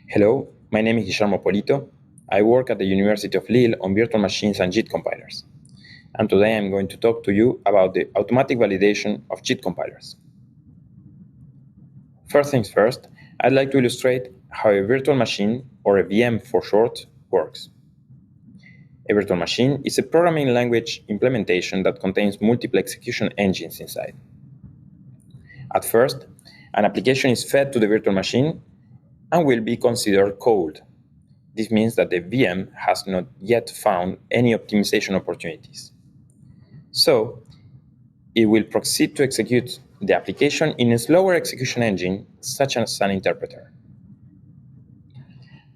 Hello, my name is Guillermo Polito. I work at the University of Lille on virtual machines and JIT compilers. And today I'm going to talk to you about the automatic validation of JIT compilers. First things first, I'd like to illustrate how a virtual machine, or a VM for short, works. A virtual machine is a programming language implementation that contains multiple execution engines inside. At first, an application is fed to the virtual machine and will be considered cold. This means that the VM has not yet found any optimization opportunities. So, it will proceed to execute the application in a slower execution engine, such as an interpreter.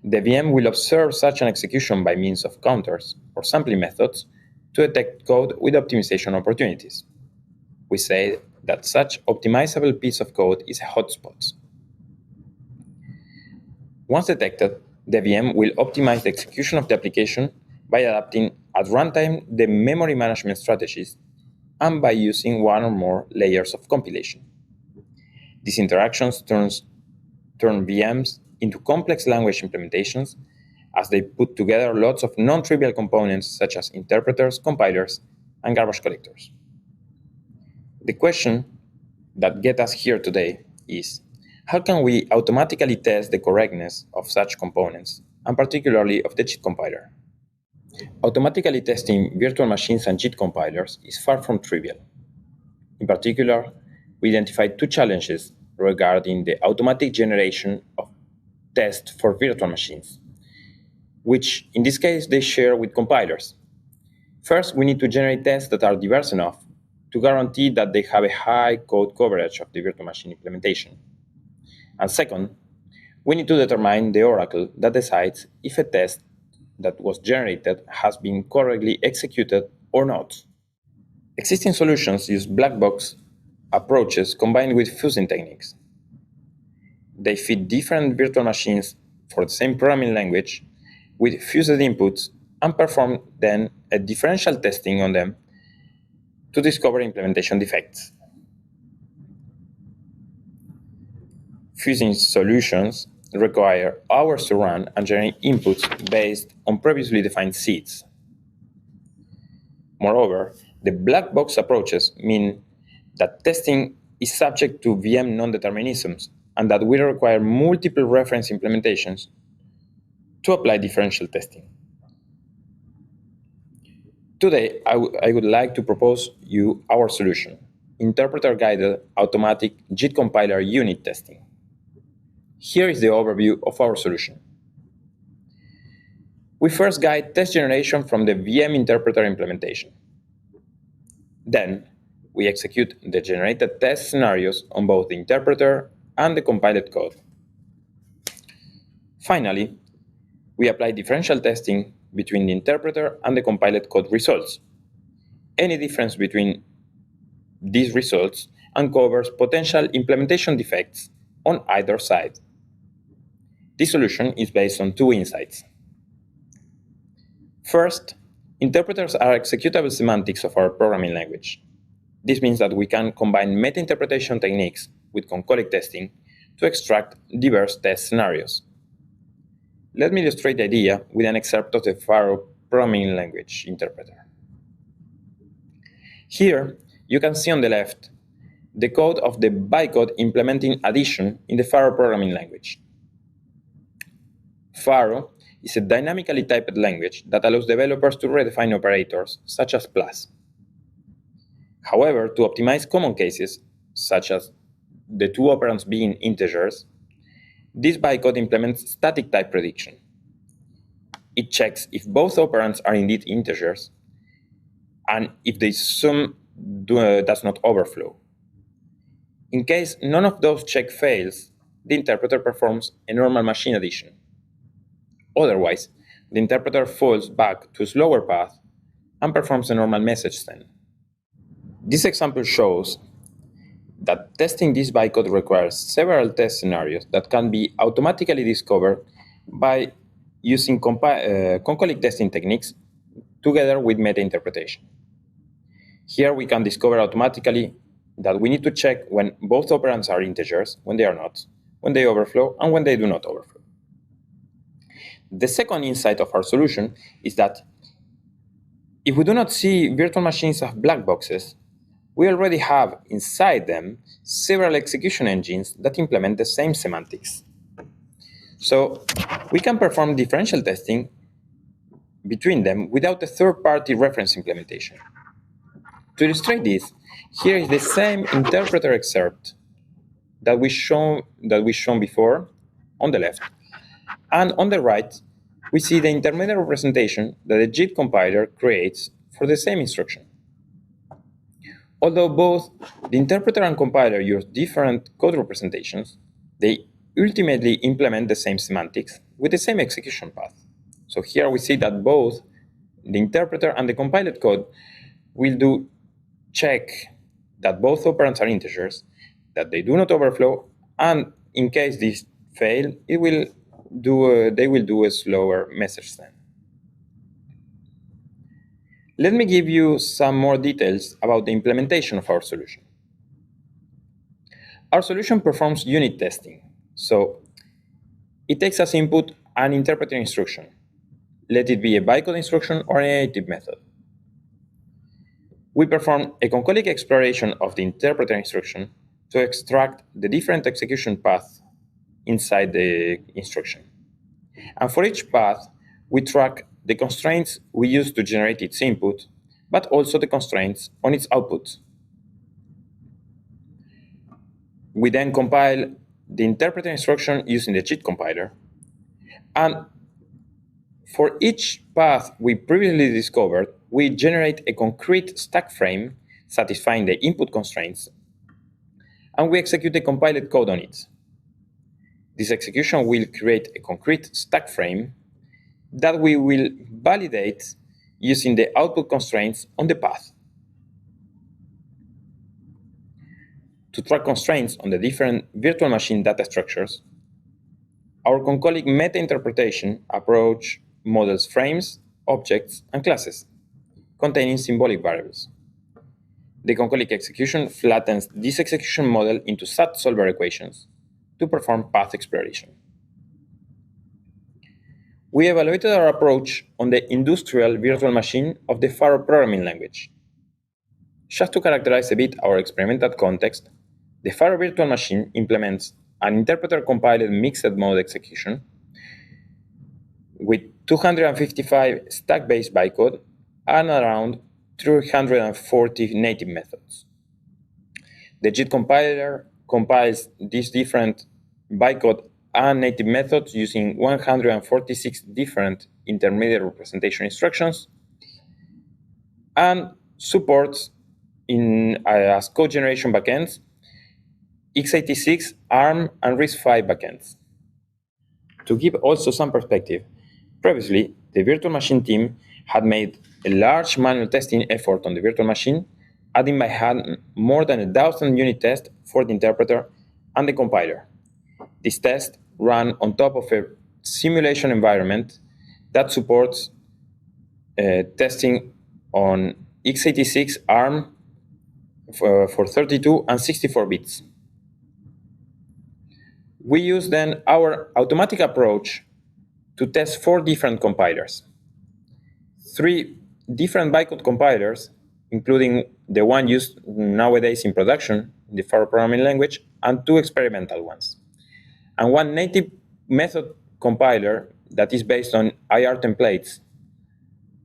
The VM will observe such an execution by means of counters or sampling methods to detect code with optimization opportunities. We say that such optimizable piece of code is a hotspot. Once detected, the VM will optimize the execution of the application by adapting at runtime the memory management strategies and by using one or more layers of compilation. These interactions turn VMs into complex language implementations as they put together lots of non-trivial components such as interpreters, compilers, and garbage collectors. The question that gets us here today is, how can we automatically test the correctness of such components, and particularly of the JIT compiler? Automatically testing virtual machines and JIT compilers is far from trivial. In particular, we identified two challenges regarding the automatic generation of tests for virtual machines, which in this case they share with compilers. First, we need to generate tests that are diverse enough to guarantee that they have a high code coverage of the virtual machine implementation. And second, we need to determine the oracle that decides if a test that was generated has been correctly executed or not. Existing solutions use black box approaches combined with fuzzing techniques. They feed different virtual machines for the same programming language with fused inputs and perform then a differential testing on them to discover implementation defects. Fuzzing solutions require hours to run and generate inputs based on previously defined seeds. Moreover, the black box approaches mean that testing is subject to VM non-determinisms and that we require multiple reference implementations to apply differential testing. Today, I would like to propose you our solution, interpreter-guided automatic JIT compiler unit testing. Here is the overview of our solution. We first guide test generation from the VM interpreter implementation. Then, we execute the generated test scenarios on both the interpreter and the compiled code. Finally, we apply differential testing between the interpreter and the compiled code results. Any difference between these results uncovers potential implementation defects on either side. This solution is based on two insights. First, interpreters are executable semantics of our programming language. This means that we can combine meta-interpretation techniques with concolic testing to extract diverse test scenarios. Let me illustrate the idea with an excerpt of the Pharo programming language interpreter. Here, you can see on the left the code of the bytecode implementing addition in the Pharo programming language. Pharo is a dynamically typed language that allows developers to redefine operators such as plus. However, to optimize common cases, such as the two operands being integers, this bytecode implements static type prediction. It checks if both operands are indeed integers and if the sum does not overflow. In case none of those checks fails, the interpreter performs a normal machine addition. Otherwise, the interpreter falls back to a slower path and performs a normal message send. This example shows that testing this bytecode requires several test scenarios that can be automatically discovered by using concolic testing techniques together with meta-interpretation. Here we can discover automatically that we need to check when both operands are integers, when they are not, when they overflow, and when they do not overflow. The second insight of our solution is that if we do not see virtual machines as black boxes, we already have inside them several execution engines that implement the same semantics. So we can perform differential testing between them without a third-party reference implementation. To illustrate this, here is the same interpreter excerpt that we shown before on the left. And on the right, we see the intermediate representation that the JIT compiler creates for the same instruction. Although both the interpreter and compiler use different code representations, they ultimately implement the same semantics with the same execution path. So here we see that both the interpreter and the compiled code will do check that both operands are integers, that they do not overflow, and in case these fail, they will do a slower message send. Let me give you some more details about the implementation of our solution. Our solution performs unit testing, so it takes as input an interpreter instruction, let it be a bytecode instruction or a native method. We perform a concolic exploration of the interpreter instruction to extract the different execution paths inside the instruction. And for each path, we track the constraints we use to generate its input, but also the constraints on its output. We then compile the interpreter instruction using the JIT compiler. And for each path we previously discovered, we generate a concrete stack frame satisfying the input constraints, and we execute the compiled code on it. This execution will create a concrete stack frame that we will validate using the output constraints on the path. To track constraints on the different virtual machine data structures, our Concolic meta-interpretation approach models frames, objects, and classes containing symbolic variables. The Concolic execution flattens this execution model into SAT solver equations to perform path exploration. We evaluated our approach on the industrial virtual machine of the Pharo programming language. Just to characterize a bit our experimental context, the Pharo virtual machine implements an interpreter-compiled mixed-mode execution with 255 stack-based bytecode and around 340 native methods. The JIT compiler compiles these different bytecode and native methods using 146 different intermediate representation instructions and supports as code generation backends x86, ARM, and RISC-V backends. To give also some perspective, previously, the virtual machine team had made a large manual testing effort on the virtual machine, adding by hand more than 1,000 unit tests for the interpreter and the compiler. This test ran on top of a simulation environment that supports testing on x86, ARM for 32 and 64 bits. We use then our automatic approach to test 4 different compilers. 3 different bytecode compilers, including the one used nowadays in production, the Pharo programming language, and 2 experimental ones. And 1 native method compiler that is based on IR templates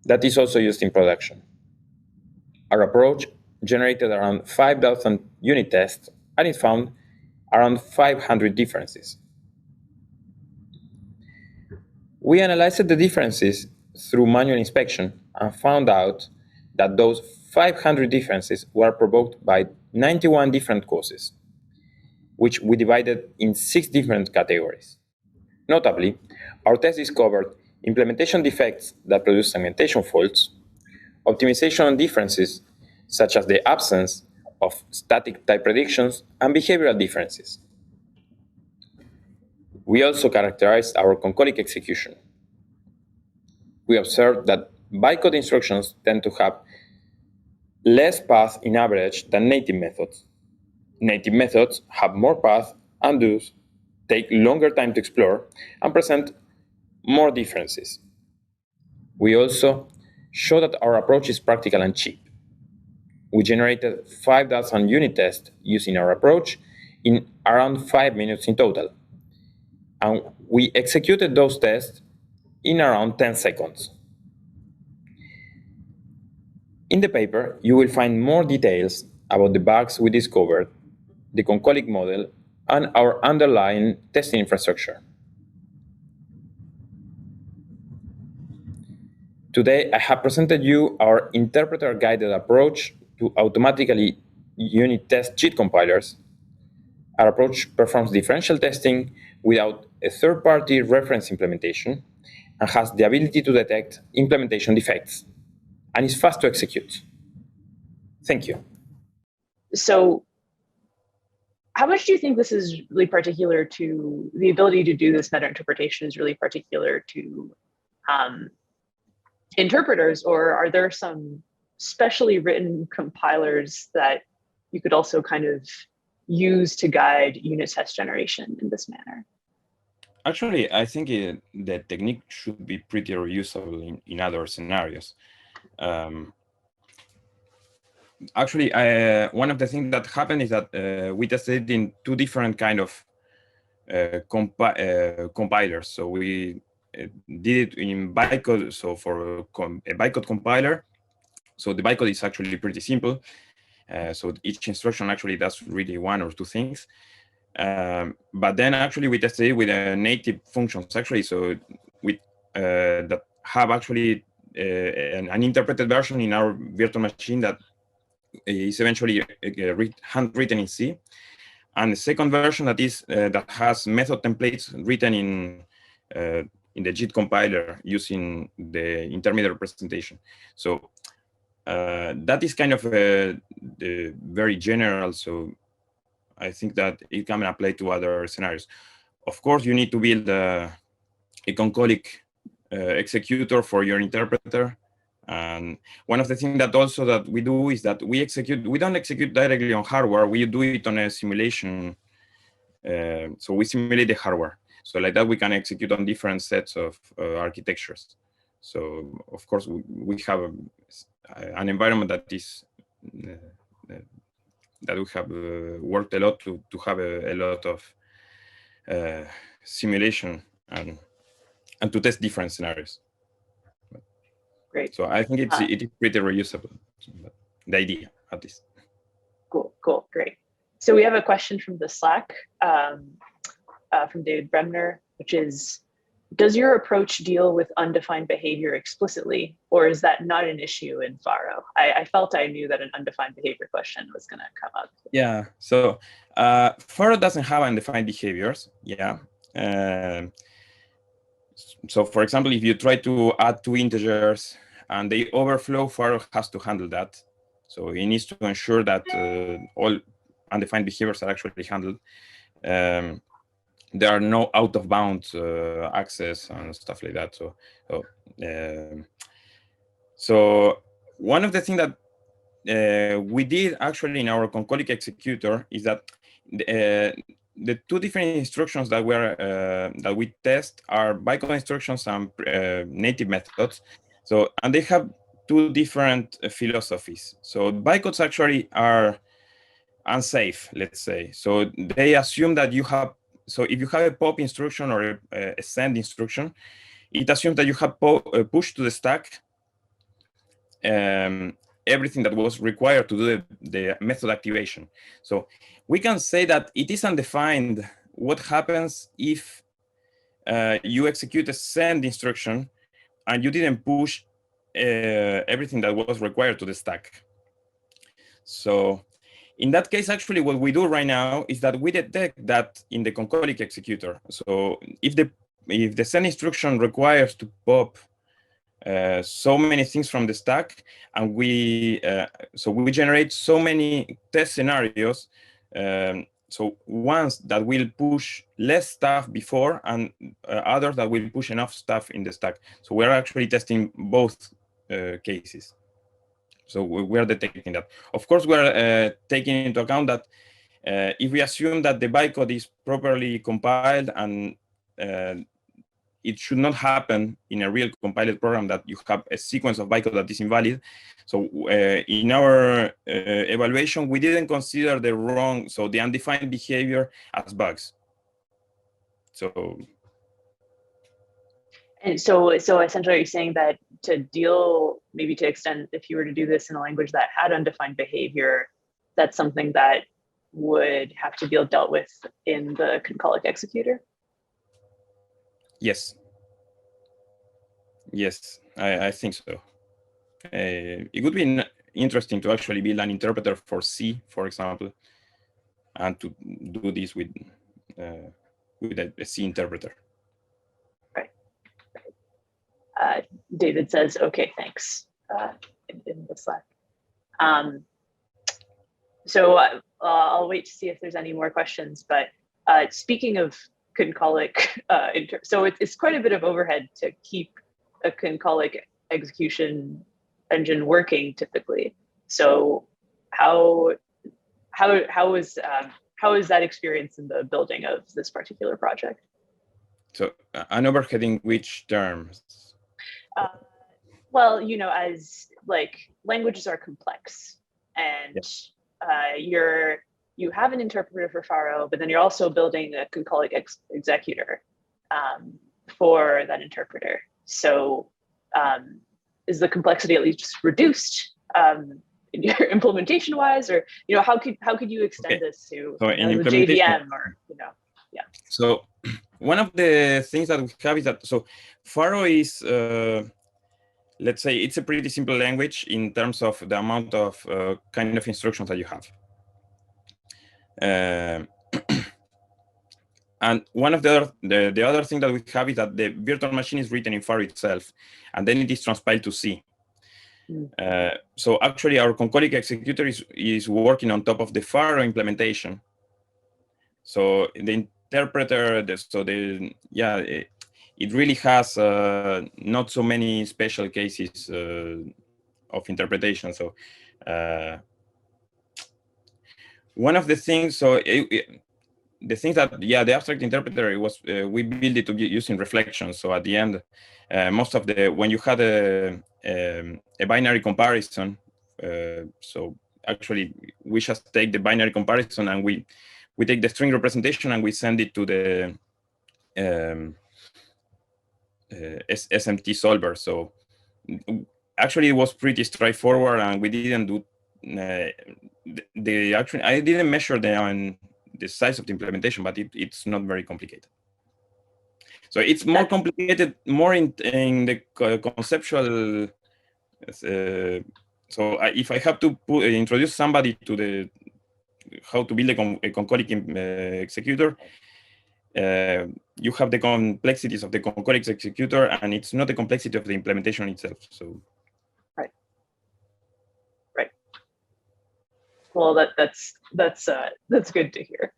that is also used in production. Our approach generated around 5,000 unit tests, and it found around 500 differences. We analyzed the differences through manual inspection and found out that those 500 differences were provoked by 91 different causes, which we divided in 6 different categories. Notably, our test discovered implementation defects that produce segmentation faults, optimization differences such as the absence of static type predictions, and behavioral differences. We also characterized our concolic execution. We observed that bytecode instructions tend to have less paths in average than native methods. Native methods have more paths and thus take longer time to explore and present more differences. We also show that our approach is practical and cheap. We generated 5,000 unit tests using our approach in around 5 minutes in total. And we executed those tests in around 10 seconds. In the paper, you will find more details about the bugs we discovered, the Concolic model, and our underlying testing infrastructure. Today, I have presented you our interpreter-guided approach to automatically unit test JIT compilers. Our approach performs differential testing without a third-party reference implementation and has the ability to detect implementation defects, and is fast to execute. Thank you. So how much do you think this is really particular to the ability to do this meta interpretation is really particular to interpreters, or are there some specially written compilers that you could also kind of use to guide unit test generation in this manner? Actually, I think the technique should be pretty reusable in other scenarios. Actually, one of the things that happened is that we tested in two different kind of compilers. So we did it in bytecode. So for a bytecode compiler, so the bytecode is actually pretty simple. So each instruction actually does really one or two things. But then actually we tested it with native functions actually. So we that have actually an interpreted version in our virtual machine that is eventually handwritten in C, and the second version that is that has method templates written in the JIT compiler using the intermediate representation. So that is kind of very general. So I think that it can apply to other scenarios. Of course, you need to build a Concolic executor for your interpreter. And one of the things that also that we do is that we don't execute directly on hardware, we do it on a simulation. So we simulate the hardware. So like that we can execute on different sets of architectures. So of course we have an environment that is that we have worked a lot to have a lot of simulation and to test different scenarios. Great. So I think it is pretty reusable, the idea at least. Cool, great. So we have a question from the Slack from David Bremner, which is, does your approach deal with undefined behavior explicitly, or is that not an issue in Pharo? I felt I knew that an undefined behavior question was going to come up. Yeah, so Pharo doesn't have undefined behaviors, yeah. So for example, if you try to add two integers and they overflow, Pharo has to handle that. So it needs to ensure that all undefined behaviors are actually handled. There are no out of bounds access and stuff like that. So one of the things that we did actually in our Concolic executor is that the two different instructions that we test are bytecode instructions and native methods. So, and they have two different philosophies. So bytecodes actually are unsafe, let's say. So they assume that you have, so if you have a pop instruction or a send instruction, it assumes that you have pushed to the stack everything that was required to do the method activation. So we can say that it is undefined what happens if you execute a send instruction and you didn't push everything that was required to the stack. So in that case, actually, what we do right now is that we detect that in the Concolic executor. So if the send instruction requires to pop so many things from the stack, and we generate so many test scenarios. So ones that will push less stuff before, and others that will push enough stuff in the stack. So we're actually testing both cases. So we're detecting that. Of course, we're taking into account that if we assume that the bytecode is properly compiled and it should not happen in a real compiled program that you have a sequence of bytecode that is invalid. So in our evaluation, we didn't consider the undefined behavior as bugs. So. And so essentially, you're saying that maybe to extend, if you were to do this in a language that had undefined behavior, that's something that would have to be dealt with in the Concolic executor? Yes. Yes, I think so. It would be interesting to actually build an interpreter for C, for example, and to do this with a C interpreter. Right. David says, "Okay, thanks." In the Slack. So I'll wait to see if there's any more questions. But speaking of Concolic, so it's quite a bit of overhead to keep a Concolic execution engine working typically. So how is that experience in the building of this particular project? So an overhead in which terms? Well, as like languages are complex, and you have an interpreter for Pharo, but then you're also building a Concolic executor for that interpreter. So is the complexity at least reduced in your implementation wise, or how could you extend this to the JVM or So one of the things that we have is that Pharo is let's say it's a pretty simple language in terms of the amount of kind of instructions that you have. And one of the other thing that we have is that the virtual machine is written in Pharo itself, and then it is transpiled to C. So actually, our Concolic executor is working on top of the Pharo implementation. So the interpreter, it really has not so many special cases of interpretation. So one of the things, the things that, the abstract interpreter was, we built it to be using reflection. So at the end, most of when you had a binary comparison, so actually we just take the binary comparison and we take the string representation and we send it to the SMT solver. So actually it was pretty straightforward, and we didn't do I didn't measure the size of the implementation, but it's not very complicated. So it's more complicated, more in the conceptual. So if I have to introduce somebody to how to build a Concolic executor, you have the complexities of the Concolic executor, and it's not the complexity of the implementation itself. So. Right. Well, that's good to hear.